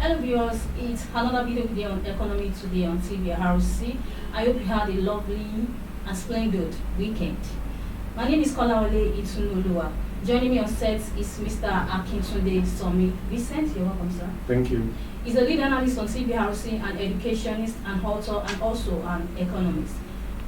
Hello viewers, it's another video on economy today on TVRC. I hope you had a lovely and splendid weekend. My name is Kolawole Itunoluwa. Joining me on set is Mr. Akintunde Somi Vincent. You're welcome, sir. Thank you. He's a lead analyst on TVRC, an educationist, an author, and also an economist.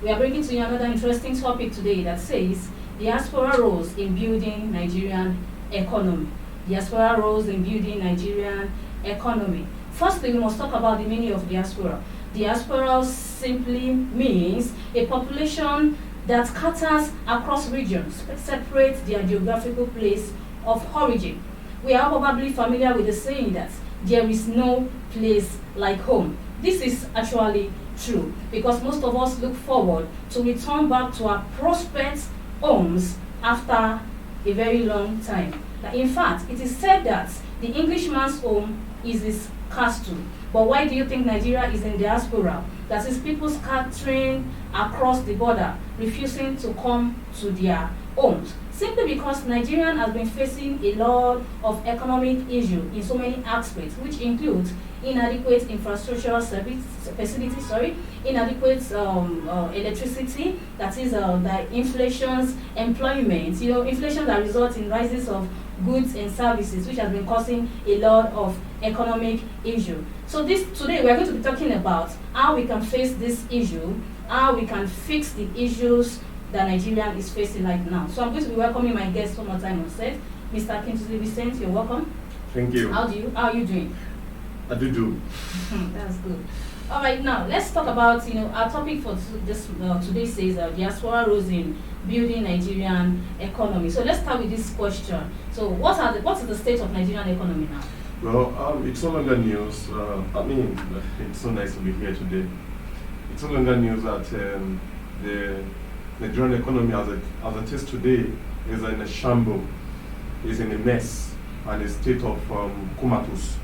We are bringing to you another interesting topic today that says Diaspora roles in building Nigerian economy. Diaspora roles in building Nigerian economy. Firstly, we must talk about the meaning of diaspora. Diaspora simply means a population that scatters across regions, separate their geographical place of origin. We are probably familiar with the saying that there is no place like home. This is actually true because most of us look forward to return back to our prospect homes after a very long time. In fact, it is said that the Englishman's home is his castle. But why do you think Nigeria is in diaspora? That is, people scattering across the border, refusing to come to their homes. Simply because Nigeria has been facing a lot of economic issues in so many aspects, which includes inadequate infrastructural facilities, inadequate electricity, that is the inflation's employment, inflation that results in rises of goods and services, which has been causing a lot of economic issue. So today we are going to be talking about how we can face this issue, how we can fix the issues that Nigeria is facing right now. So I'm going to be welcoming my guest one more time on set. Mr. Akintunde Vincent, you're welcome. Thank you. How are you doing? I do. That's good. All right, now let's talk about our topic for this today says diaspora roles in building Nigerian economy. So let's start with this question. So what is the state of Nigerian economy now? Well, it's no longer news. It's so nice to be here today. It's no longer news that the Nigerian economy as it is today is in a shambles, is in a mess, and a state of comatose.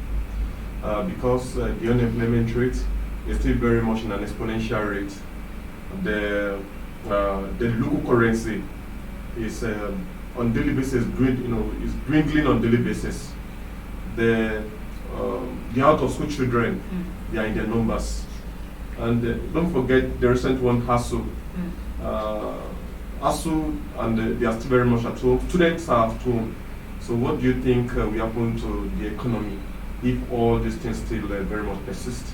Because the unemployment rate is still very much in an exponential rate. The local currency is on daily basis, is dwindling on daily basis. The out of school children, they are in their numbers, and don't forget the recent one, ASU, and they are still very much at home. Students are at home. So what do you think will happen to the economy if all these things still very much persist?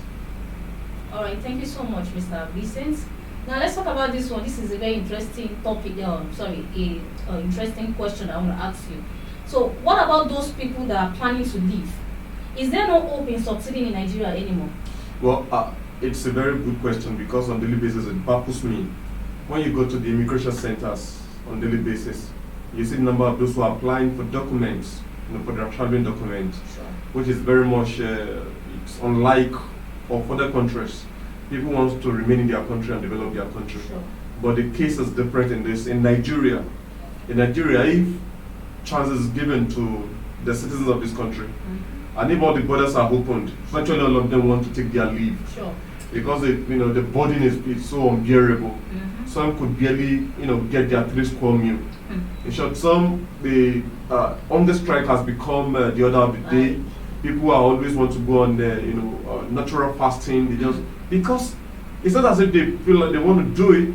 All right, thank you so much, Mr. Vincent. Now let's talk about this one. This is a very interesting topic. Interesting question I want to ask you. So, what about those people that are planning to leave? Is there no hope in succeeding in Nigeria anymore? Well, it's a very good question because on daily basis it baffles me. When you go to the immigration centers on daily basis, you see the number of those who are applying for documents, for their traveling documents, sure, which is very much it's unlike of other countries. People want to remain in their country and develop their country. sure. But the case is different in this. In Nigeria, if chance is given to the citizens of this country, and if all the borders are opened, virtually all of them want to take their leave. Sure. Because the burden is so unbearable. Some could barely get their 3 square meal. In short, some on the strike has become the order of the day. People are always want to go on natural fasting. They just because it's not as if they feel like they want to do it,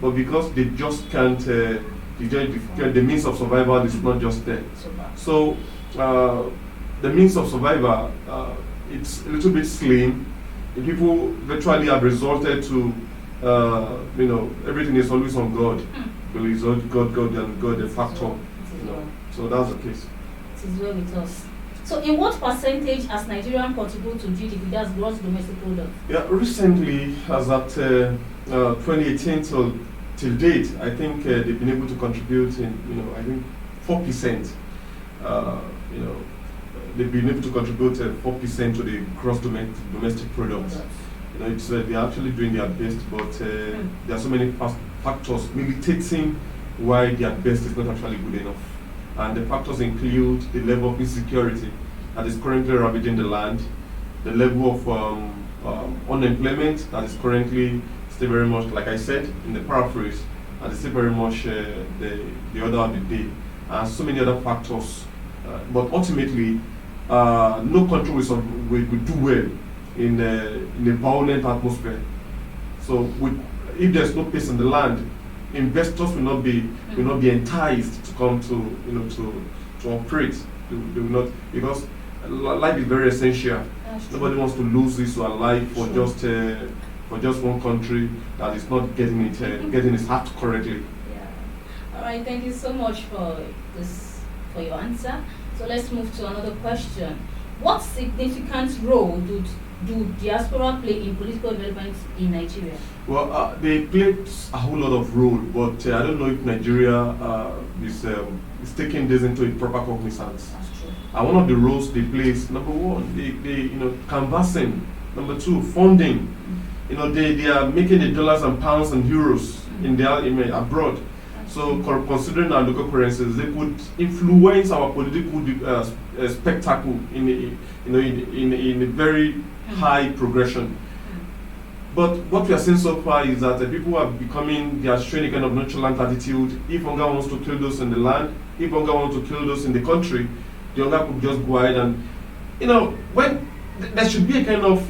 but because they just can't. The means of survival is not just there. So the means of survival it's a little bit slim. The people virtually have resorted to everything is always on God. It's God and God the factor. So that's the case. It is well with us. So in what percentage has Nigeria contributed to GDP, that's gross domestic product? Yeah, recently, as at 2018 till date, I think they've been able to contribute in, I think 4%. They've been able to contribute 4% to the gross domestic product. They're actually doing their best, but there are so many factors militating why their best is not actually good enough. And the factors include the level of insecurity that is currently ravaging the land, the level of unemployment that is currently still very much, like I said in the paraphrase, and it's still very much the order of the day, and so many other factors. But ultimately, no country will do well in a violent atmosphere. So if there's no peace in the land, investors will not be enticed to come to operate. They will not, because life is very essential. Nobody wants to lose this life for just one country that is not getting its act correctly. Yeah. All right. Thank you so much for your answer. So let's move to another question. What significant role do diaspora play in political development in Nigeria? Well, they played a whole lot of role, but I don't know if Nigeria is taking this into a proper cognizance. That's true. One of the roles they play is, number one, they canvassing. Number two, funding. They are making the dollars and pounds and euros in abroad. So considering our local currencies, they could influence our political spectacle in a very high progression. But what we are seeing so far is that people they are showing a kind of nonchalant attitude. If Onga wants to kill those in the land, if Onga wants to kill those in the country, the Onga could just go ahead and, when there should be a kind of,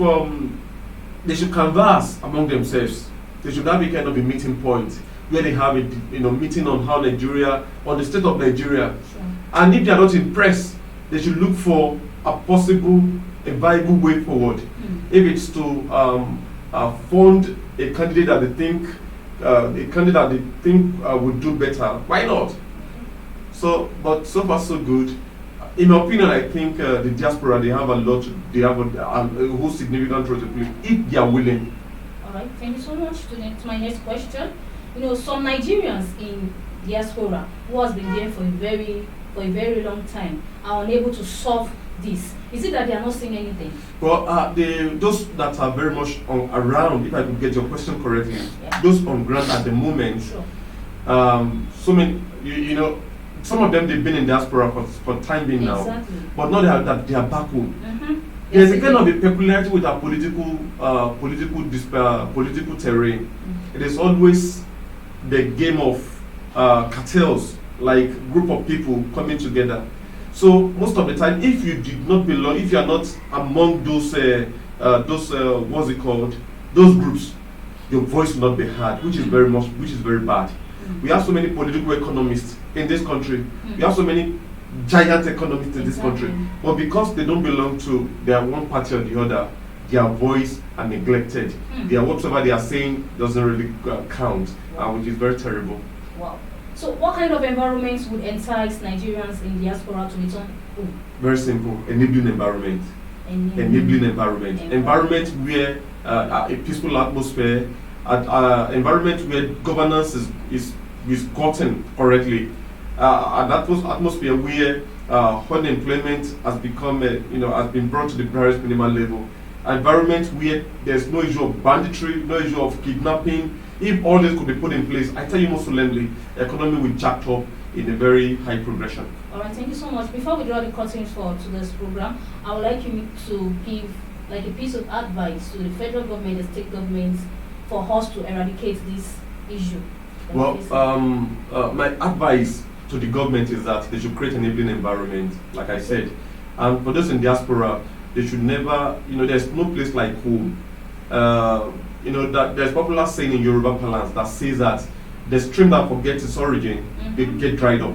they should converse among themselves. They should have a kind of a meeting point where they have a meeting on how Nigeria, on the state of Nigeria. Sure. And if they are not impressed, they should look for a viable way forward. If it's to fund a candidate that they think would do better, why not? But so far so good. In my opinion, I think the diaspora, they have a whole significant role to play if they are willing. All right, thank you so much. To my next question. Some Nigerians in diaspora who has been there for a very long time are unable to solve this. Is it that they are not seeing anything? Well, those that are very much around, if I could get your question correctly, those on ground at the moment, sure. So many, some of them, they've been in diaspora for time being now, but not that they are back home. There's a kind of a peculiarity with our political terrain. It is always the game of cartels, like group of people coming together. So most of the time, if you did not belong, if you are not among those what's it called, those groups, your voice will not be heard, which is very bad. We have so many political economists in this country. We have so many giant economists in this country, but because they don't belong to one party or the other, their voice are neglected. Whatever they are saying doesn't really count, which is very terrible. Wow. So what kind of environments would entice Nigerians in diaspora to return home? Very simple, enabling environment. Enabling environment. Environment where a peaceful atmosphere, environment where governance is gotten correctly, an atmosphere where unemployment has become has been brought to the barest minimal level. Environment where there's no issue of banditry, no issue of kidnapping. If all this could be put in place, I tell you most solemnly, the economy will jack up in a very high progression. All right, thank you so much. Before we draw the curtains for today's program, I would like you to give like a piece of advice to the federal government and state governments for us to eradicate this issue. Well, my advice to the government is that they should create an enabling environment, like I said. And for those in diaspora, they should never, there's no place like home. That there's popular saying in Yoruba parlance that says that the stream that forgets its origin, they get dried up.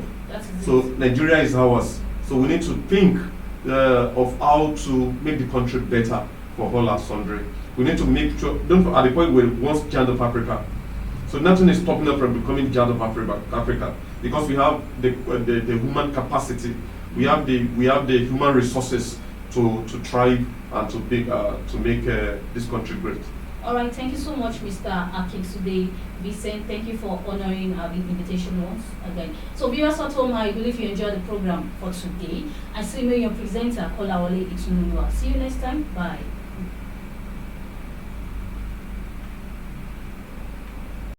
So Nigeria is ours. So we need to think of how to make the country better for all our sundry. We need to make sure, at the point where once giant of Africa. So nothing is stopping us from becoming giant of Africa, because we have the human capacity, we have the human resources to thrive and to make this country great. All right, thank you so much, Mr. Akinsude Vincent. Thank you for honoring our invitation once again. So viewers at home, I believe you enjoyed the program for today. I see you, your presenter, Kolawole Itununua. See you next time. Bye.